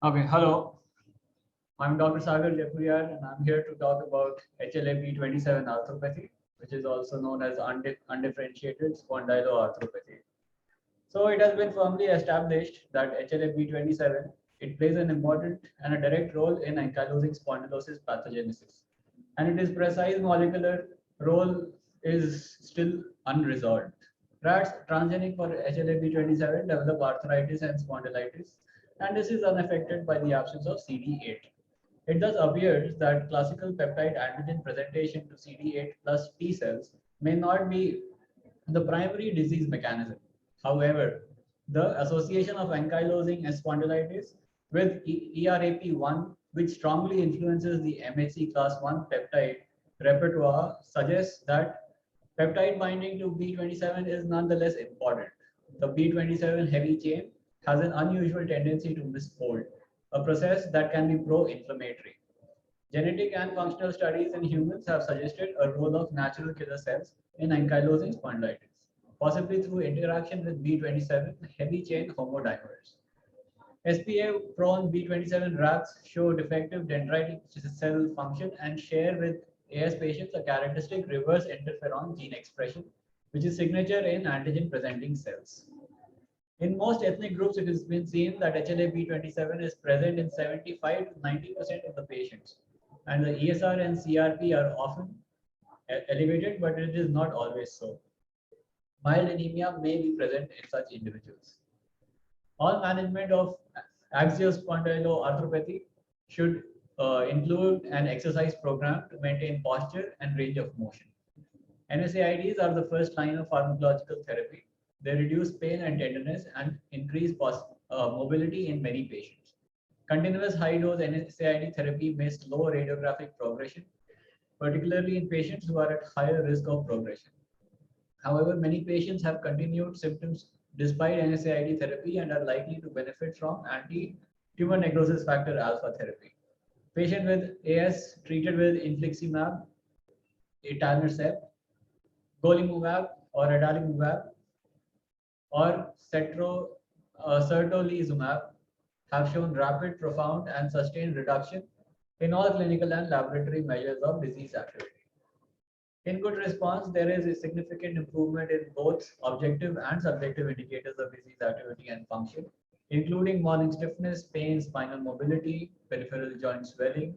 Okay, hello. I'm Dr. Sagar Jaipuriar, and I'm here to talk about HLA-B27 arthropathy, which is also known as undifferentiated spondyloarthropathy. So it has been firmly established that HLA-B27 it plays an important and a direct role in ankylosing spondylosis pathogenesis, and its precise molecular role is still unresolved. Rats transgenic for HLA-B27 develop arthritis and spondylitis, and this is unaffected by the absence of CD8. It thus appears that classical peptide antigen presentation to CD8 plus T cells may not be the primary disease mechanism. However, the association of ankylosing spondylitis with ERAP1, which strongly influences the MHC class 1 peptide repertoire, suggests that peptide binding to B27 is nonetheless important. The B27 heavy chain has an unusual tendency to misfold, a process that can be pro-inflammatory. Genetic and functional studies in humans have suggested a role of natural killer cells in ankylosing spondylitis, possibly through interaction with B27 heavy chain homodimers. SPA-prone B27 rats show defective dendritic cell function and share with AS patients a characteristic reverse interferon gene expression, which is signature in antigen-presenting cells. In most ethnic groups, it has been seen that HLA-B27 is present in 75 to 90% of the patients, and the ESR and CRP are often elevated, but it is not always so. Mild anemia may be present in such individuals. All management of axial spondyloarthropathy should include an exercise program to maintain posture and range of motion. NSAIDs are the first line of pharmacological therapy. They reduce pain and tenderness and increase mobility in many patients. Continuous high-dose NSAID therapy may slow radiographic progression, particularly in patients who are at higher risk of progression. However, many patients have continued symptoms despite NSAID therapy and are likely to benefit from anti-tumor necrosis factor alpha therapy. Patient with AS treated with infliximab, etanercept, golimumab or adalimumab or certolizumab have shown rapid, profound, and sustained reduction in all clinical and laboratory measures of disease activity. In good response, there is a significant improvement in both objective and subjective indicators of disease activity and function, including morning stiffness, pain, spinal mobility, peripheral joint swelling,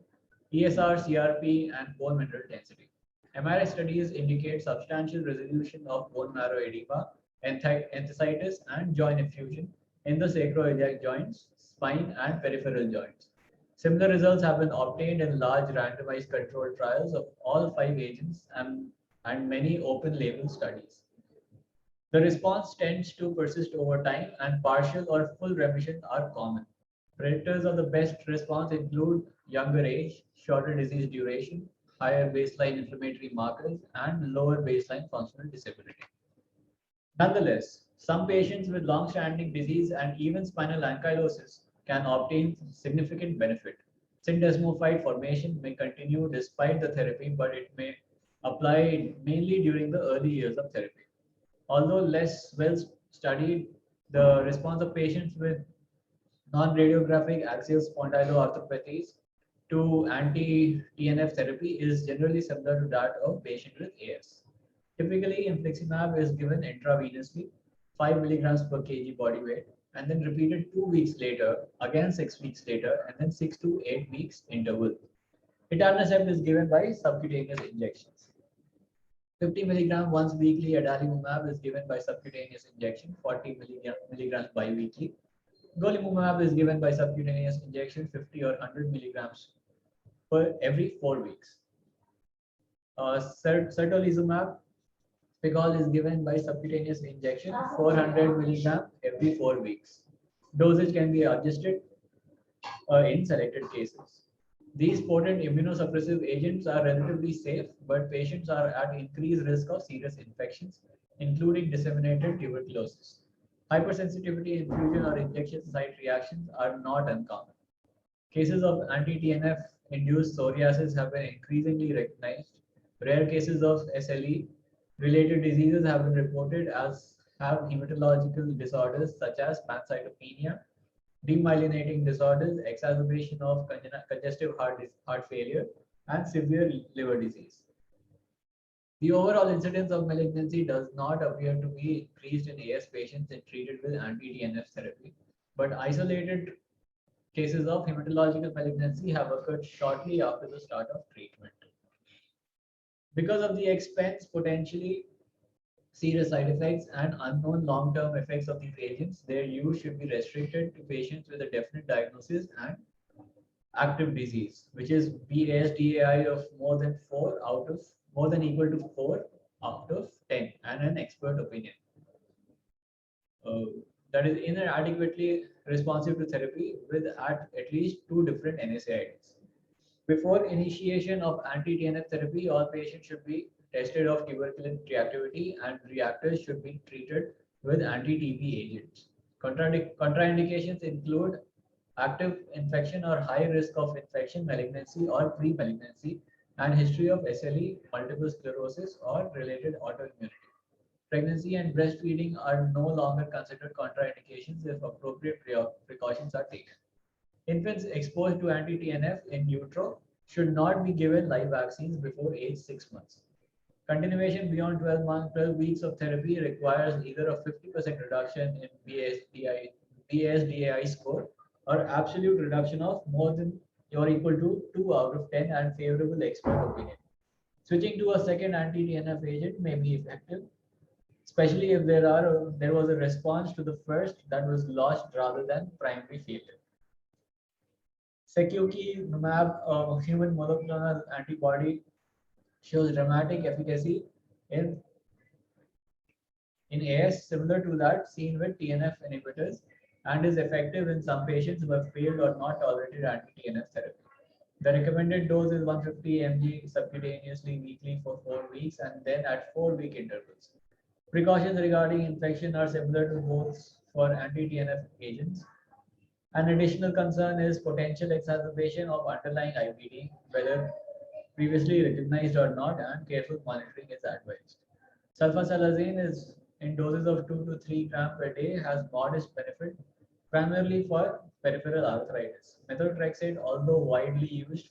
ESR, CRP, and bone mineral density. MRI studies indicate substantial resolution of bone marrow edema, enthesitis, and joint effusion in the sacroiliac joints, spine, and peripheral joints. Similar results have been obtained in large randomized controlled trials of all 5 agents and many open label studies. The response tends to persist over time, and partial or full remission are common. Predictors of the best response include younger age, shorter disease duration, higher baseline inflammatory markers, and lower baseline functional disability. Nonetheless, some patients with long-standing disease and even spinal ankylosis can obtain significant benefit. Syndesmophyte formation may continue despite the therapy, but it may apply mainly during the early years of therapy. Although less well studied, the response of patients with non-radiographic axial spondyloarthropathies to anti-TNF therapy is generally similar to that of patients with AS. Typically, infliximab is given intravenously, 5 milligrams per kg body weight, and then repeated 2 weeks later, again 6 weeks later, and then 6 to 8 weeks interval. Etanercept is given by subcutaneous injections. 50 milligram once weekly adalimumab is given by subcutaneous injection, 40 milligrams biweekly. Golimumab is given by subcutaneous injection, 50 or 100 milligrams per every 4 weeks. Certolizumab Pegol is given by subcutaneous injection, 400 milligram every 4 weeks. Dosage can be adjusted in selected cases. These potent immunosuppressive agents are relatively safe, but patients are at increased risk of serious infections, including disseminated tuberculosis. Hypersensitivity, infusion, or injection site reactions are not uncommon. Cases of anti-TNF induced psoriasis have been increasingly recognized. Rare cases of SLE related diseases have been reported, as have hematological disorders such as pancytopenia demyelinating disorders, exacerbation of congestive heart failure, and severe liver disease. The overall incidence of malignancy does not appear to be increased in AS patients treated with anti-TNF therapy, but isolated cases of hematological malignancy have occurred shortly after the start of treatment. Because of the expense, potentially serious side effects, and unknown long-term effects of these agents, their use should be restricted to patients with a definite diagnosis and active disease, which is BASDAI of more than equal to 4 out of 10, and an expert opinion. Uh, that is inadequately responsive to therapy with at least 2 different NSAIDs. Before initiation of anti-TNF therapy, all patients should be tested of tuberculin reactivity, and reactors should be treated with anti-TB agents. Contraindications include active infection or high risk of infection, malignancy or pre-malignancy, and history of SLE, multiple sclerosis, or related autoimmunity. Pregnancy and breastfeeding are no longer considered contraindications if appropriate precautions are taken. Infants exposed to anti-TNF in utero should not be given live vaccines before age 6 months. Continuation beyond 12 weeks of therapy requires either a 50% reduction in BSDAI score or absolute reduction of more than or equal to 2 out of 10 and favorable expert opinion. Switching to a second anti-TNF agent may be effective, especially if there was a response to the first that was lost rather than primary failure. Secukinumab, a human monoclonal antibody, shows dramatic efficacy in AS similar to that seen with TNF inhibitors, and is effective in some patients who have failed or not tolerated anti-TNF therapy. The recommended dose is 150 mg subcutaneously weekly for 4 weeks and then at 4-week intervals. Precautions regarding infection are similar to those for anti-TNF agents. An additional concern is potential exacerbation of underlying IBD, whether previously recognized or not, and careful monitoring is advised. Sulfasalazine is in doses of 2 to 3 grams per day has modest benefit, primarily for peripheral arthritis. Methotrexate, although widely used,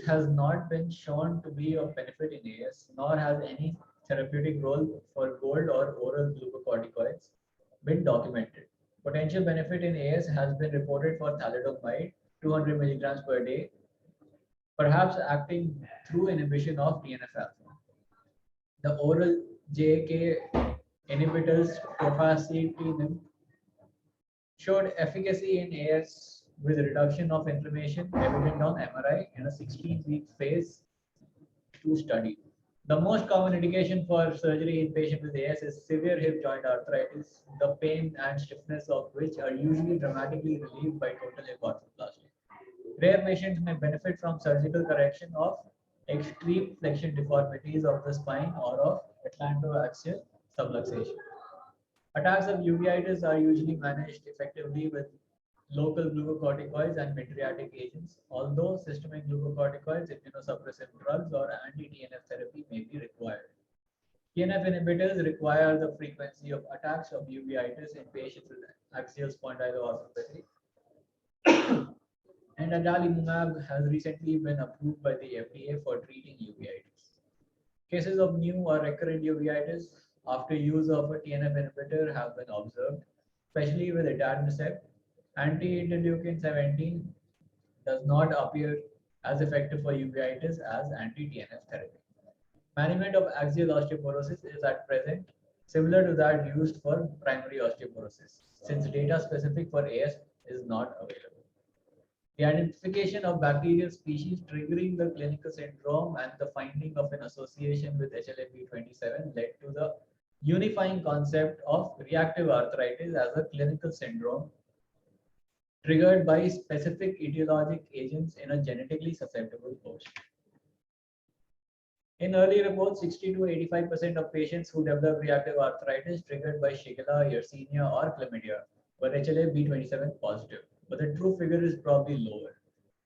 has not been shown to be of benefit in AS, nor has any therapeutic role for gold or oral glucocorticoids been documented. Potential benefit in AS has been reported for thalidomide, 200 milligrams per day, perhaps acting through inhibition of TNF-alpha. The oral JAK inhibitors tofacitinib showed efficacy in AS with reduction of inflammation evident on MRI in a 16-week phase 2 study. The most common indication for surgery in patients with AS is severe hip joint arthritis, the pain and stiffness of which are usually dramatically relieved by total hip arthroplasty. Rare patients may benefit from surgical correction of extreme flexion deformities of the spine or of atlantoaxial subluxation. Attacks of uveitis are usually managed effectively with local glucocorticoids and pancreatic agents, although systemic glucocorticoids, immunosuppressive drugs, or anti-TNF therapy may be required. TNF inhibitors require the frequency of attacks of uveitis in patients with axial spondyloarthropathy. And adalimumab has recently been approved by the FDA for treating uveitis. Cases of new or recurrent uveitis after use of a TNF inhibitor have been observed, especially with etanercept. Anti-interleukin 17 does not appear as effective for uveitis as anti-TNF therapy. Management of axial osteoporosis is at present similar to that used for primary osteoporosis, since data specific for AS is not available. The identification of bacterial species triggering the clinical syndrome and the finding of an association with HLA-B27 led to the unifying concept of reactive arthritis as a clinical syndrome triggered by specific etiologic agents in a genetically susceptible host. In early reports, 60 to 85% of patients who develop reactive arthritis triggered by Shigella, Yersinia, or Chlamydia were HLA-B27 positive, but the true figure is probably lower.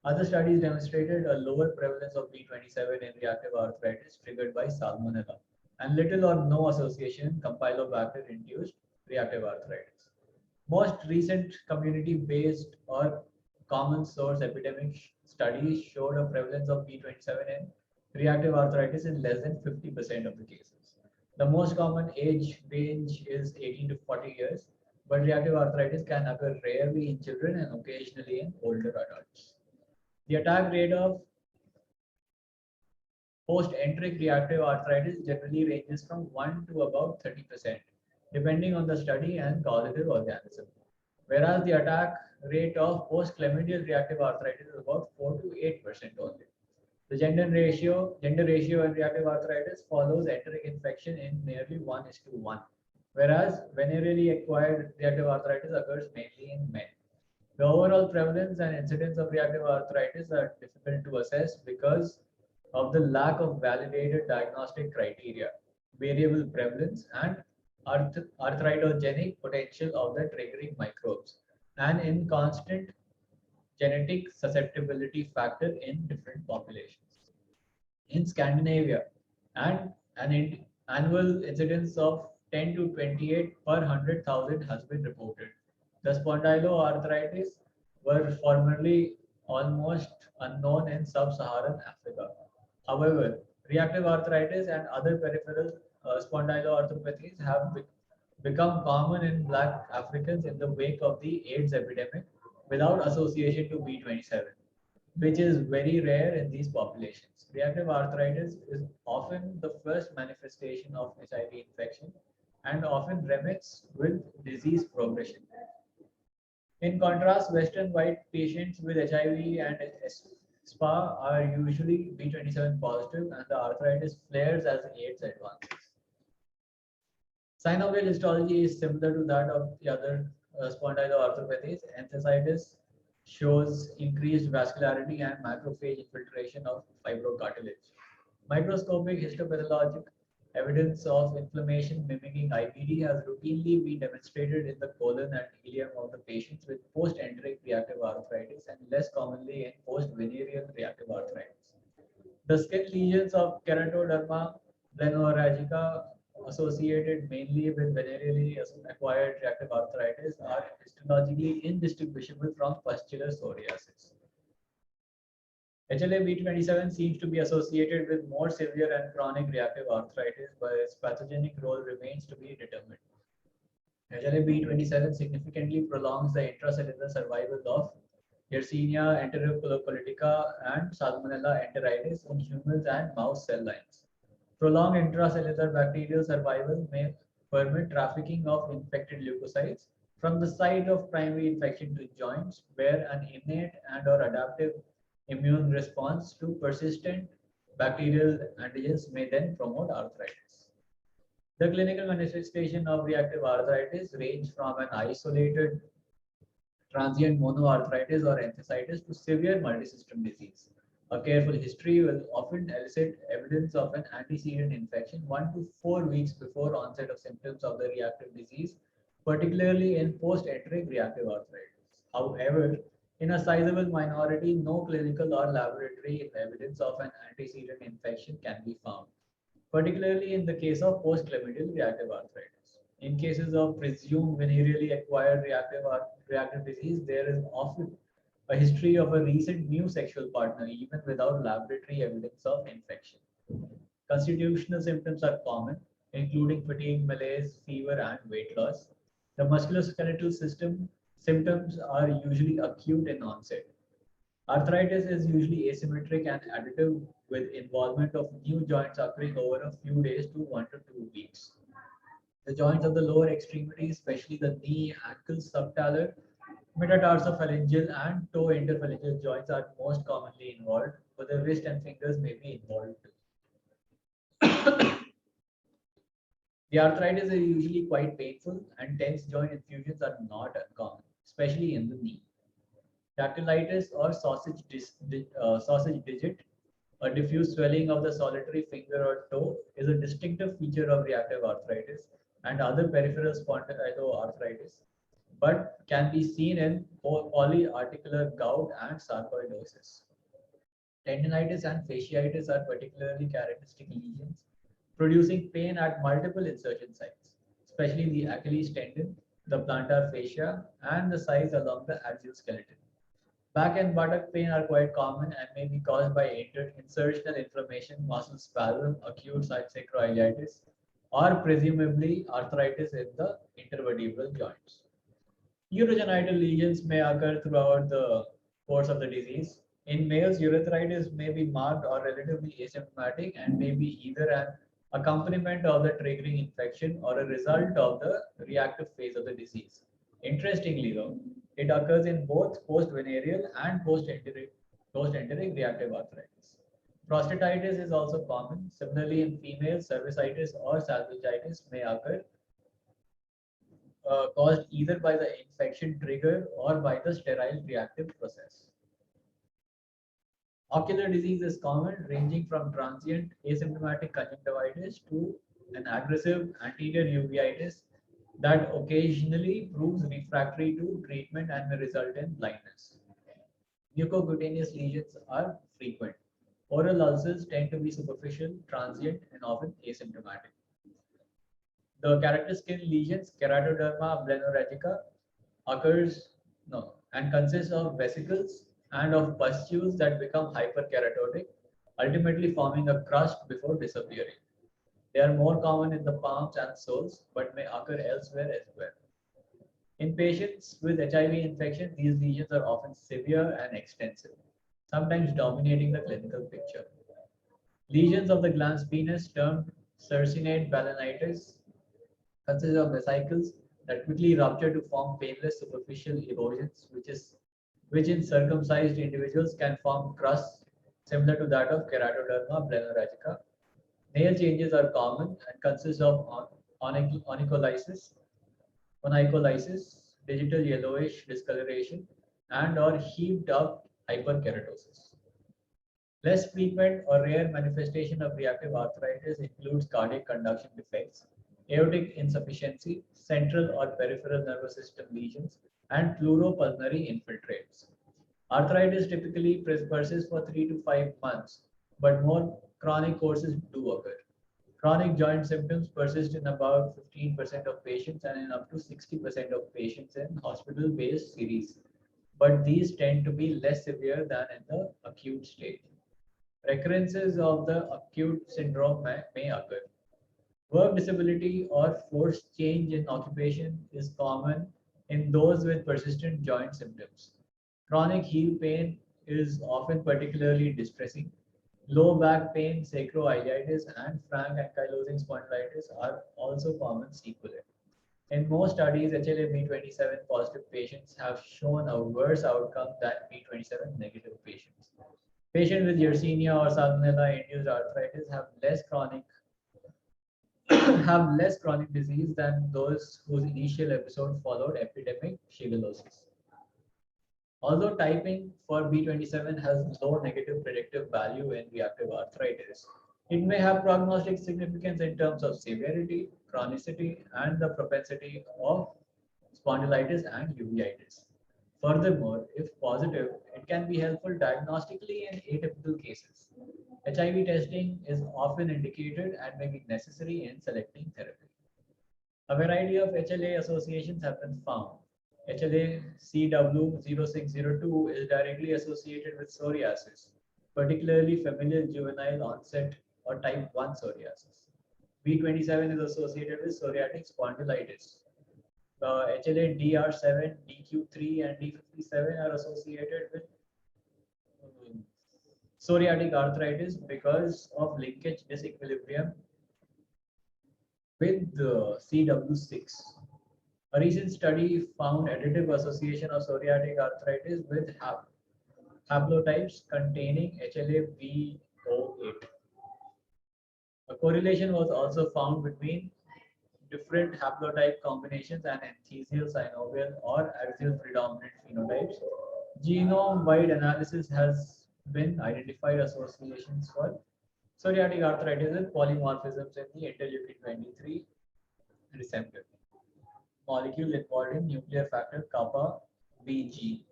Other studies demonstrated a lower prevalence of B27 in reactive arthritis triggered by Salmonella, and little or no association Campylobacter-induced reactive arthritis. Most recent community-based or common source epidemic studies showed a prevalence of B27 in reactive arthritis in less than 50% of the cases. The most common age range is 18 to 40 years, but reactive arthritis can occur rarely in children and occasionally in older adults. The attack rate of post-enteric reactive arthritis generally ranges from 1 to about 30%, depending on the study and causative organism. Whereas the attack rate of post-chlamydial reactive arthritis is about 4 to 8% only. The gender ratio in reactive arthritis follows enteric infection in nearly 1:1, whereas venereally acquired reactive arthritis occurs mainly in men. The overall prevalence and incidence of reactive arthritis are difficult to assess because of the lack of validated diagnostic criteria, variable prevalence, and arthritogenic potential of the triggering microbes, and inconstant genetic susceptibility factor in different populations. In Scandinavia, and an annual incidence of 10 to 28 per 100,000 has been reported. The spondyloarthritis were formerly almost unknown in sub-Saharan Africa. However, reactive arthritis and other peripheral spondyloarthropathies have become common in Black Africans in the wake of the AIDS epidemic without association to B27, which is very rare in these populations. Reactive arthritis is often the first manifestation of HIV infection and often remits with disease progression. In contrast, Western white patients with HIV and SPA are usually B27 positive and the arthritis flares as AIDS advances. Synovial histology is similar to that of the other spondyloarthropathies. Enthesitis shows increased vascularity and macrophage infiltration of fibrocartilage. Microscopic histopathologic evidence of inflammation mimicking IBD has routinely been demonstrated in the colon and ileum of the patients with post-enteric reactive arthritis and less commonly in post-venereal reactive arthritis. The skin lesions of keratoderma planoragica associated mainly with venereally acquired reactive arthritis are histologically indistinguishable from pustular psoriasis. HLA-B27 seems to be associated with more severe and chronic reactive arthritis, but its pathogenic role remains to be determined. HLA-B27 significantly prolongs the intracellular survival of Yersinia enterocolitica and Salmonella enteritis in humans and mouse cell lines. Prolonged intracellular bacterial survival may permit trafficking of infected leukocytes from the site of primary infection to joints, where an innate and/or adaptive immune response to persistent bacterial antigens may then promote arthritis. The clinical manifestation of reactive arthritis range from an isolated transient monoarthritis or enthesitis to severe multisystem disease. A careful history will often elicit evidence of an antecedent infection 1 to 4 weeks before onset of symptoms of the reactive disease, particularly in post-enteric reactive arthritis. However, in a sizable minority, no clinical or laboratory evidence of an antecedent infection can be found, particularly in the case of post-chlamydial reactive arthritis. In cases of presumed venereally acquired reactive disease, there is often a history of a recent new sexual partner, even without laboratory evidence of infection. Constitutional symptoms are common, including fatigue, malaise, fever, and weight loss. The musculoskeletal system symptoms are usually acute in onset. Arthritis is usually asymmetric and additive, with involvement of new joints occurring over a few days to 1 to 2 weeks. The joints of the lower extremities, especially the knee, ankle, subtalar, metatarsophalangeal, and toe interphalangeal joints, are most commonly involved, but the wrist and fingers may be involved too. The arthritis is usually quite painful, and tense joint infusions are not uncommon, especially in the knee. Dactylitis or sausage digit, a diffuse swelling of the solitary finger or toe, is a distinctive feature of reactive arthritis and other peripheral spondyloarthritis, but can be seen in polyarticular gout and sarcoidosis. Tendinitis and fasciitis are particularly characteristic lesions, producing pain at multiple insertion sites. especially the Achilles tendon, the plantar fascia, and the size along the axial skeleton. Back and buttock pain are quite common and may be caused by insertional inflammation, muscle spasm, acute site sacroiliitis, or presumably arthritis in the intervertebral joints. Urogenital lesions may occur throughout the course of the disease. In males, urethritis may be marked or relatively asymptomatic and may be either an accompaniment of the triggering infection or a result of the reactive phase of the disease. Interestingly, though, it occurs in both post-venereal and post-enteric reactive arthritis. Prostatitis is also common. Similarly, in females, cervicitis or salpingitis may occur caused either by the infection trigger or by the sterile reactive process. Ocular disease is common, ranging from transient asymptomatic conjunctivitis to an aggressive anterior uveitis that occasionally proves refractory to treatment and may result in blindness. Mucocutaneous lesions are frequent. Oral ulcers tend to be superficial, transient, and often asymptomatic. The character skin lesions, keratoderma blennorrhagica, occurs no and consists of vesicles and of pustules that become hyperkeratotic, ultimately forming a crust before disappearing. They are more common in the palms and soles, but may occur elsewhere as well. In patients with HIV infection, these lesions are often severe and extensive, sometimes dominating the clinical picture. Lesions of the glans penis, termed circinate balanitis, consist of vesicles that quickly rupture to form painless superficial erosions, which in circumcised individuals can form crusts similar to that of keratoderma blennorrhagica. Nail changes are common and consist of onycholysis, digital yellowish discoloration, and or heaved up hyperkeratosis. Less frequent or rare manifestation of reactive arthritis includes cardiac conduction defects, aortic insufficiency, central or peripheral nervous system lesions, and pleuropulmonary infiltrates. Arthritis typically persists for 3 to 5 months, but more chronic courses do occur. Chronic joint symptoms persist in about 15% of patients and in up to 60% of patients in hospital-based series, but these tend to be less severe than in the acute stage. Recurrences of the acute syndrome may occur. Work disability or forced change in occupation is common in those with persistent joint symptoms. Chronic heel pain is often particularly distressing. Low back pain, sacroiliitis, and frank ankylosing spondylitis are also common sequelae. In most studies, HLA-B27 positive patients have shown a worse outcome than B27 negative patients. Patients with Yersinia or Salmonella-induced arthritis have less chronic disease than those whose initial episode followed epidemic shigellosis. Although typing for B27 has low negative predictive value in reactive arthritis, it may have prognostic significance in terms of severity, chronicity, and the propensity of spondylitis and uveitis. Furthermore, if positive, it can be helpful diagnostically in atypical cases. HIV testing is often indicated and may be necessary in selecting therapy. A variety of HLA associations have been found. HLA CW0602 is directly associated with psoriasis, particularly familial juvenile onset or type 1 psoriasis. B27 is associated with psoriatic spondylitis. HLA DR7, DQ3, and D57 are associated with psoriatic arthritis because of linkage disequilibrium with the CW6. A recent study found additive association of psoriatic arthritis with haplotypes containing HLA-B08. A correlation was also found between different haplotype combinations and enthesial synovial or axial predominant phenotypes. Genome-wide analysis has been identified associations for psoriatic arthritis with polymorphisms in the interleukin 23 receptor molecule involved in nuclear factor kappa Bg.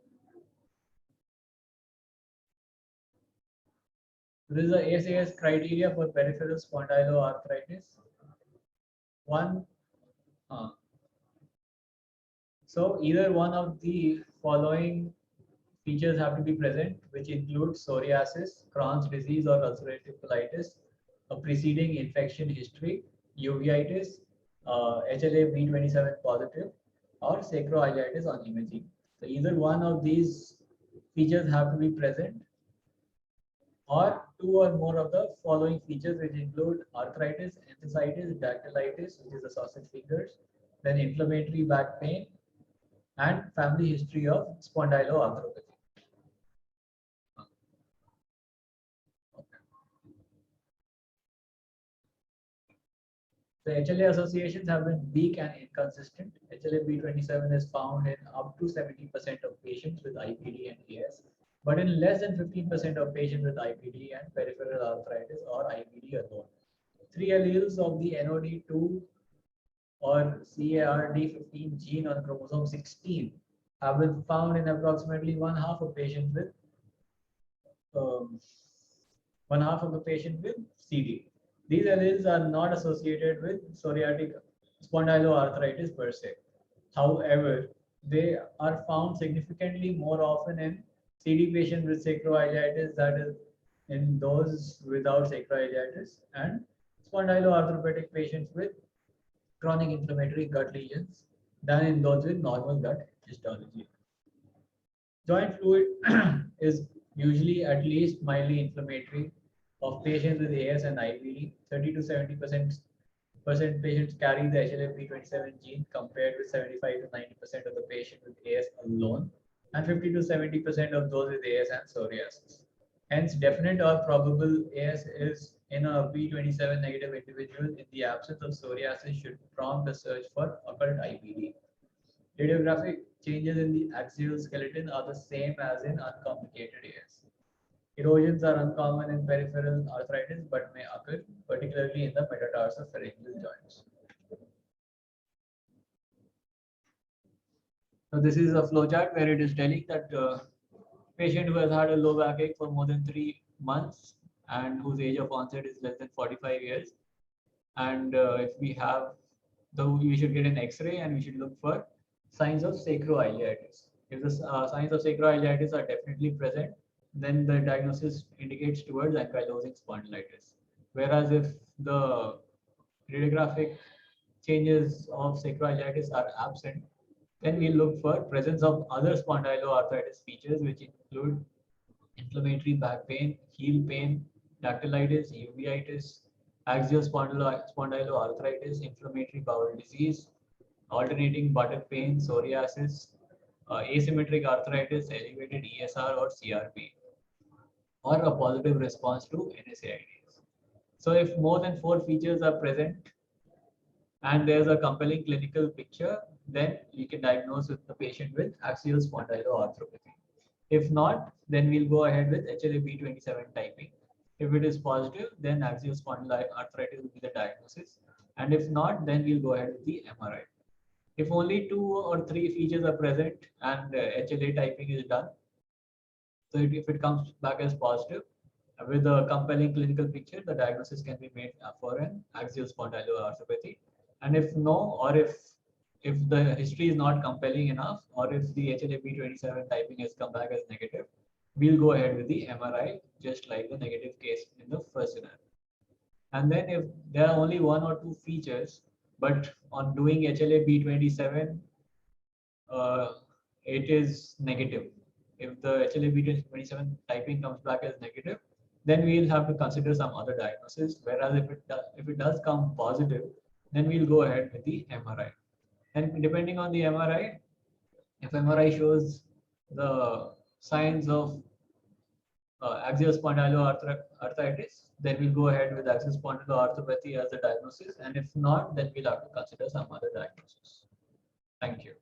This is the SAS criteria for peripheral spondyloarthritis. One, So either one of the following features have to be present, which include psoriasis, Crohn's disease or ulcerative colitis, a preceding infection history, uveitis, HLA-B27 positive, or sacroiliitis on imaging. So either one of these features have to be present, or two or more of the following features, which include arthritis, enthesitis, dactylitis, which is the sausage fingers, then inflammatory back pain, and family history of spondyloarthropathy. The HLA associations have been weak and inconsistent. HLA-B27 is found in up to 70% of patients with IPD and AS, but in less than 15% of patients with IPD and peripheral arthritis or IPD alone. Three alleles of the NOD2 or CARD15 gene on chromosome 16 have been found in approximately one half of patients with CD. These alleles are not associated with psoriatic spondyloarthritis per se. However, they are found significantly more often in CD patients with sacroiliitis, that is, in those without sacroiliitis, and spondyloarthropathic patients with chronic inflammatory gut lesions than in those with normal gut histology. Joint fluid is usually at least mildly inflammatory of patients with AS and IBD. 30 to 70% patients carry the HLA-B27 gene compared with 75 to 90% of the patients with AS alone, and 50 to 70% of those with AS and psoriasis. Hence, definite or probable AS is in a B27 negative individual in the absence of psoriasis should prompt a search for occult IBD. Radiographic changes in the axial skeleton are the same as in uncomplicated AS. Erosions are uncommon in peripheral arthritis but may occur particularly in the metatarsopharyngeal joints. So this is a flowchart where it is telling that patient who has had a low backache for more than 3 months and whose age of onset is less than 45 years. And if we have, we should get an X-ray and we should look for signs of sacroiliitis. If the signs of sacroiliitis are definitely present, then the diagnosis indicates towards ankylosing spondylitis. Whereas if the radiographic changes of sacroiliitis are absent, then we look for presence of other spondyloarthritis features, which include inflammatory back pain, heel pain, dactylitis, uveitis, axial spondyloarthritis, inflammatory bowel disease, alternating buttock pain, psoriasis, asymmetric arthritis, elevated ESR or CRP, or a positive response to NSAIDs. So if more than 4 features are present and there's a compelling clinical picture, then you can diagnose with the patient with axial spondyloarthropathy. If not, then we'll go ahead with HLA-B27 typing. If it is positive, then axial spondyloarthritis will be the diagnosis. And if not, then we'll go ahead with the MRI. If only 2 or 3 features are present and HLA typing is done, so if it comes back as positive, with a compelling clinical picture, the diagnosis can be made for an axial spondyloarthropathy. And if no, or if the history is not compelling enough, or if the HLA-B27 typing has come back as negative, we'll go ahead with the MRI, just like the negative case in the first scenario. And then if there are only 1 or 2 features, but on doing HLA-B27, it is negative. If the HLA-B27 typing comes back as negative, then we'll have to consider some other diagnosis. Whereas if it does come positive, then we'll go ahead with the MRI. And depending on the MRI, if MRI shows the signs of axial spondyloarthritis, then we'll go ahead with axial spondyloarthropathy as the diagnosis. And if not, then we'll have to consider some other diagnosis. Thank you.